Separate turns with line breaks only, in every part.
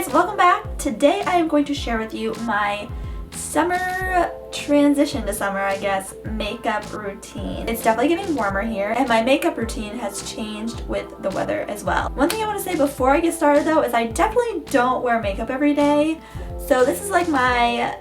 guys, welcome back. Today I am going to share with you my summer transition to summer, I guess, makeup routine. It's definitely getting warmer here and my makeup routine has changed with the weather as well. One thing I want to say before I get started though is I definitely don't wear makeup every day. So this is like my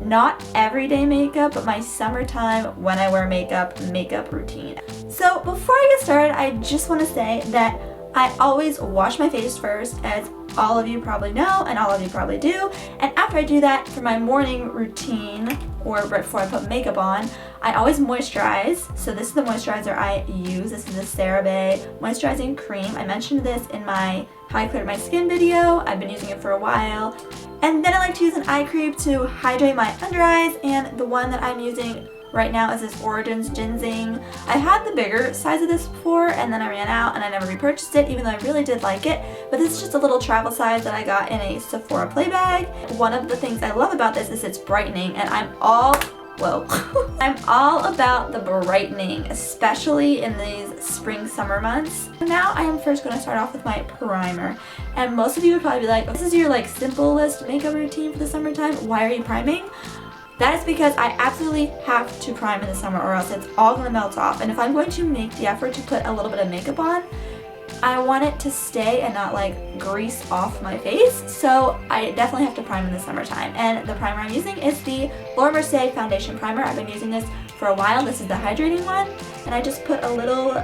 not everyday makeup, but my summertime when I wear makeup routine. So before I get started, I just want to say that I always wash my face first, as all of you probably know and all of you probably do. And after I do that, for my morning routine, or right before I put makeup on, I always moisturize. So this is the moisturizer I use. This is the CeraVe Moisturizing Cream. I mentioned this in my How I Cleared My Skin video. I've been using it for a while. And then I like to use an eye cream to hydrate my under eyes, and the one that I'm using right now is this Origins Ginseng. I had the bigger size of this before and then I ran out and I never repurchased it, even though I really did like it. But this is just a little travel size that I got in a Sephora play bag. One of the things I love about this is it's brightening, and I'm all about the brightening, especially in these spring summer months. Now I am first going to start off with my primer. And most of you would probably be like, this is your simplest makeup routine for the summertime. Why are you priming? That is because I absolutely have to prime in the summer or else it's all going to melt off. And if I'm going to make the effort to put a little bit of makeup on, I want it to stay and not grease off my face. So I definitely have to prime in the summertime. And the primer I'm using is the Laura Mercier Foundation Primer. I've been using this for a while. This is the hydrating one. And I just put a little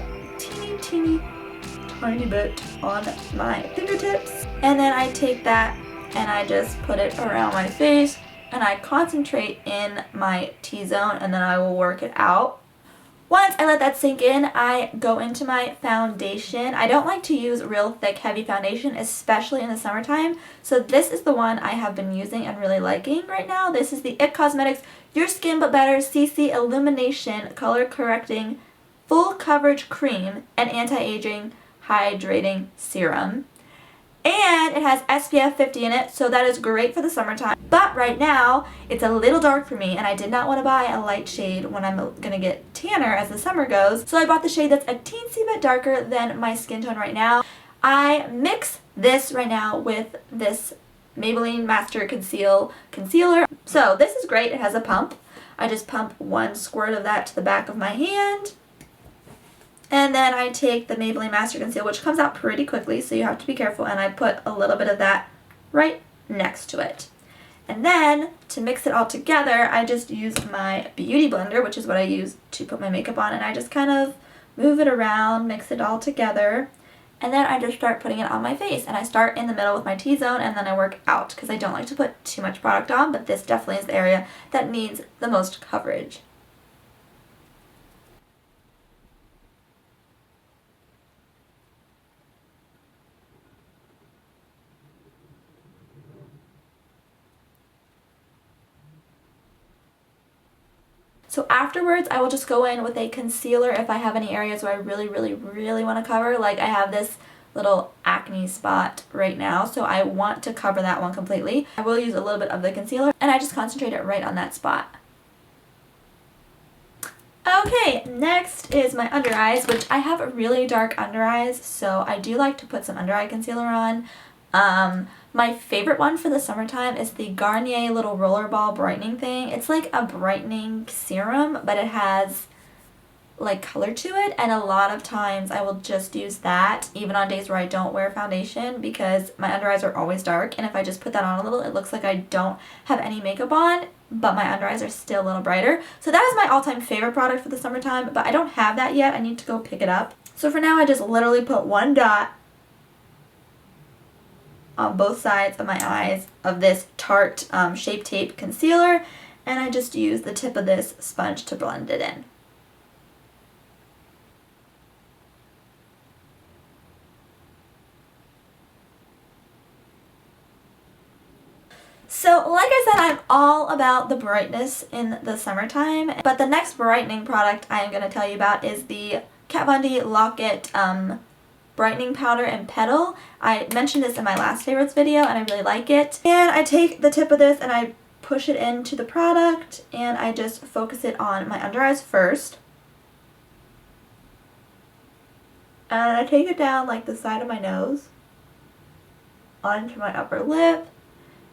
tiny bit on my fingertips. And then I take that and I just put it around my face. And I concentrate in my T-zone and then I will work it out. Once I let that sink in, I go into my foundation. I don't like to use real thick, heavy foundation, especially in the summertime. So this is the one I have been using and really liking right now. This is the IT Cosmetics Your Skin But Better CC Illumination Color Correcting Full Coverage Cream and Anti-Aging Hydrating Serum. And it has SPF 50 in it, so that is great for the summertime. But right now, it's a little dark for me, and I did not want to buy a light shade when I'm going to get tanner as the summer goes. So I bought the shade that's a teensy bit darker than my skin tone right now. I mix this right now with this Maybelline Master Concealer. So this is great. It has a pump. I just pump one squirt of that to the back of my hand. And then I take the Maybelline Master Concealer, which comes out pretty quickly, so you have to be careful, and I put a little bit of that right next to it. And then, to mix it all together, I just use my Beauty Blender, which is what I use to put my makeup on, and I just kind of move it around, mix it all together, and then I just start putting it on my face. And I start in the middle with my T-zone, and then I work out, because I don't like to put too much product on, but this definitely is the area that needs the most coverage. So afterwards, I will just go in with a concealer if I have any areas where I really want to cover. Like I have this little acne spot right now, so I want to cover that one completely. I will use a little bit of the concealer, and I just concentrate it right on that spot. Okay, next is my under eyes, which I have really dark under eyes, so I do like to put some under eye concealer on. My favorite one for the summertime is the Garnier little rollerball brightening thing. It's like a brightening serum, but it has color to it, and a lot of times I will just use that even on days where I don't wear foundation, because my under eyes are always dark, and if I just put that on a little, it looks like I don't have any makeup on, but my under eyes are still a little brighter. So that is my all-time favorite product for the summertime, but I don't have that yet. I need to go pick it up. So for now, I just literally put one dot on both sides of my eyes of this Tarte Shape Tape concealer, and I just use the tip of this sponge to blend it in. So like I said, I'm all about the brightness in the summertime, but the next brightening product I am going to tell you about is the Kat Von D Lock-It brightening powder and petal. I mentioned this in my last favorites video and I really like it. And I take the tip of this and I push it into the product and I just focus it on my under eyes first. And I take it down the side of my nose. onto my upper lip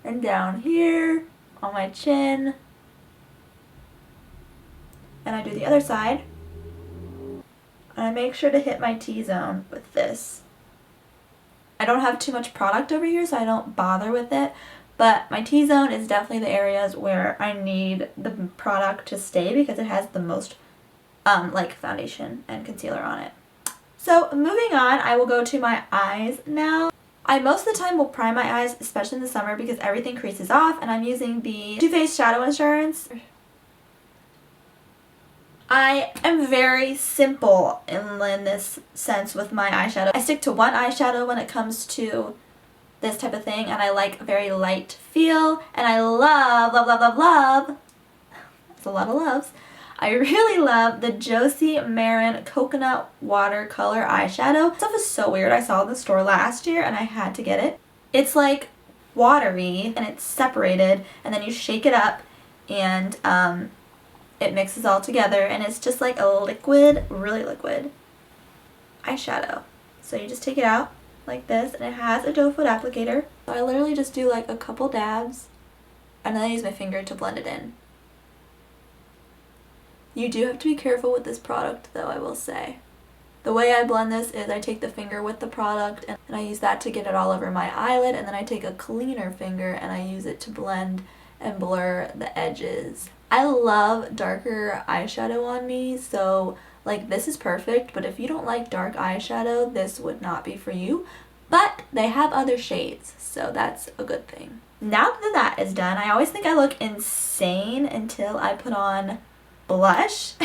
and down here on my chin. And I do the other side. And I make sure to hit my T-zone with this. I don't have too much product over here, so I don't bother with it. But my T-zone is definitely the areas where I need the product to stay because it has the most like foundation and concealer on it. So moving on, I will go to my eyes now. I most of the time will prime my eyes, especially in the summer, because everything creases off, and I'm using the Too Faced Shadow Insurance. I am very simple in this sense with my eyeshadow. I stick to one eyeshadow when it comes to this type of thing, and I like a very light feel, and I love, love, love, love, love, that's a lot of loves, I really love the Josie Marin Coconut Watercolor Eyeshadow. This stuff is so weird. I saw it in the store last year and I had to get it. It's like watery and it's separated, and then you shake it up and it mixes all together, and it's just like a liquid, really liquid eyeshadow. So you just take it out like this, and it has a doe foot applicator. So I literally just do like a couple dabs and then I use my finger to blend it in. You do have to be careful with this product though, I will say. The way I blend this is I take the finger with the product and I use that to get it all over my eyelid, and then I take a cleaner finger and I use it to blend and blur the edges. I love darker eyeshadow on me, so like this is perfect, but if you don't like dark eyeshadow, this would not be for you. But they have other shades, so that's a good thing. Now that that is done, I always think I look insane until I put on blush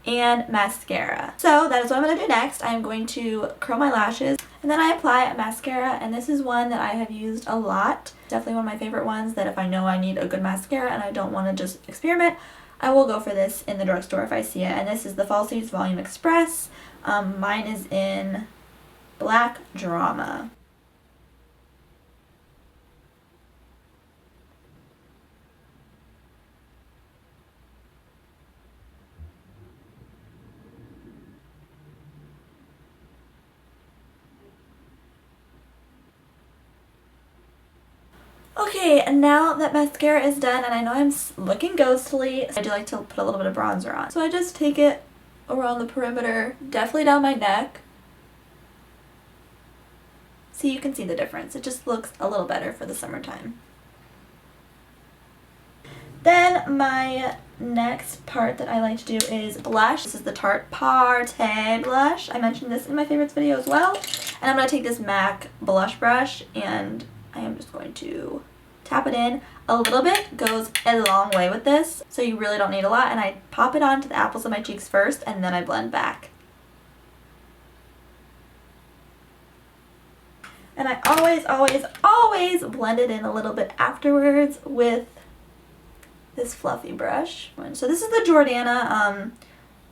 and mascara. So that is what I'm going to do next. I'm going to curl my lashes, and then I apply a mascara, and this is one that I have used a lot. Definitely one of my favorite ones, that if I know I need a good mascara and I don't want to just experiment, I will go for this in the drugstore if I see it. And this is the Falsies Volume Express. Mine is in Black Drama. Okay, and now that mascara is done, and I know I'm looking ghostly, I do like to put a little bit of bronzer on. So I just take it around the perimeter, definitely down my neck. So you can see the difference. It just looks a little better for the summertime. Then my next part that I like to do is blush. This is the Tarte Party blush. I mentioned this in my favorites video as well. And I'm going to take this MAC blush brush and I am just going to tap it in. A little bit goes a long way with this, so you really don't need a lot. And I pop it onto the apples of my cheeks first, and then I blend back. And I always, always, always blend it in a little bit afterwards with this fluffy brush. So this is the Jordana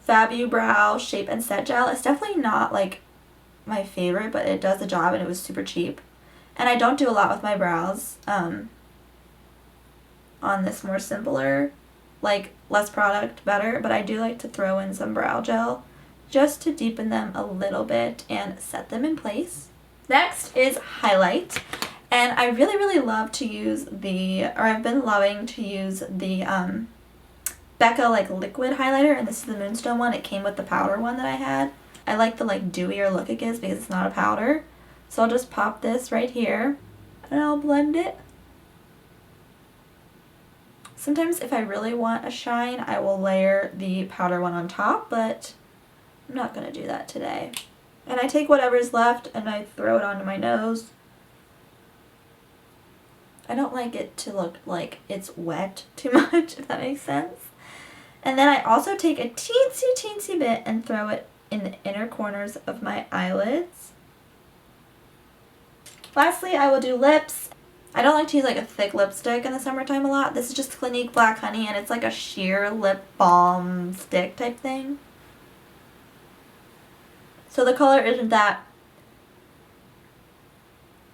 Fabu Brow Shape and Set Gel. It's definitely not like my favorite, but it does the job, and it was super cheap. And I don't do a lot with my brows on this more simpler, like less product, better, but I do like to throw in some brow gel just to deepen them a little bit and set them in place. Next is highlight, and I really, really love to use I've been loving to use the Becca like liquid highlighter, and this is the Moonstone one. It came with the powder one that I had. I like the like dewier look it gives because it's not a powder. So I'll just pop this right here and I'll blend it. Sometimes if I really want a shine, I will layer the powder one on top, but I'm not going to do that today. And I take whatever's left and I throw it onto my nose. I don't like it to look like it's wet too much, if that makes sense. And then I also take a teensy, teensy bit and throw it in the inner corners of my eyelids. Lastly, I will do lips. I don't like to use like a thick lipstick in the summertime a lot. This is just Clinique Black Honey, and it's like a sheer lip balm stick type thing. So the color isn't that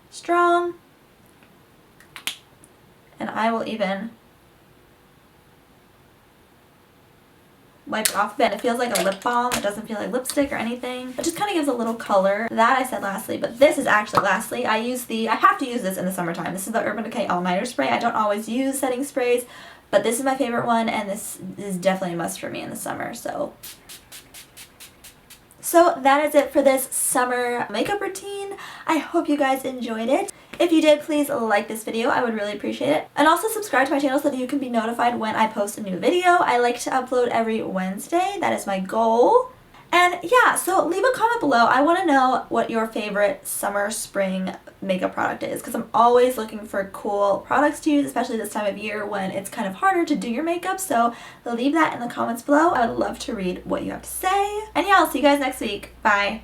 strong. And I will even wipe it off a bit. It feels like a lip balm. It doesn't feel like lipstick or anything. It just kind of gives a little color. That I said lastly, but this is actually lastly. I have to use this in the summertime. This is the Urban Decay All Nighter Spray. I don't always use setting sprays, but this is my favorite one, and this is definitely a must for me in the summer. So that is it for this summer makeup routine. I hope you guys enjoyed it. If you did, please like this video. I would really appreciate it. And also subscribe to my channel so that you can be notified when I post a new video. I like to upload every Wednesday. That is my goal. And yeah, so leave a comment below. I want to know what your favorite summer, spring makeup product is, because I'm always looking for cool products to use, especially this time of year when it's kind of harder to do your makeup. So leave that in the comments below. I would love to read what you have to say. And yeah, I'll see you guys next week. Bye.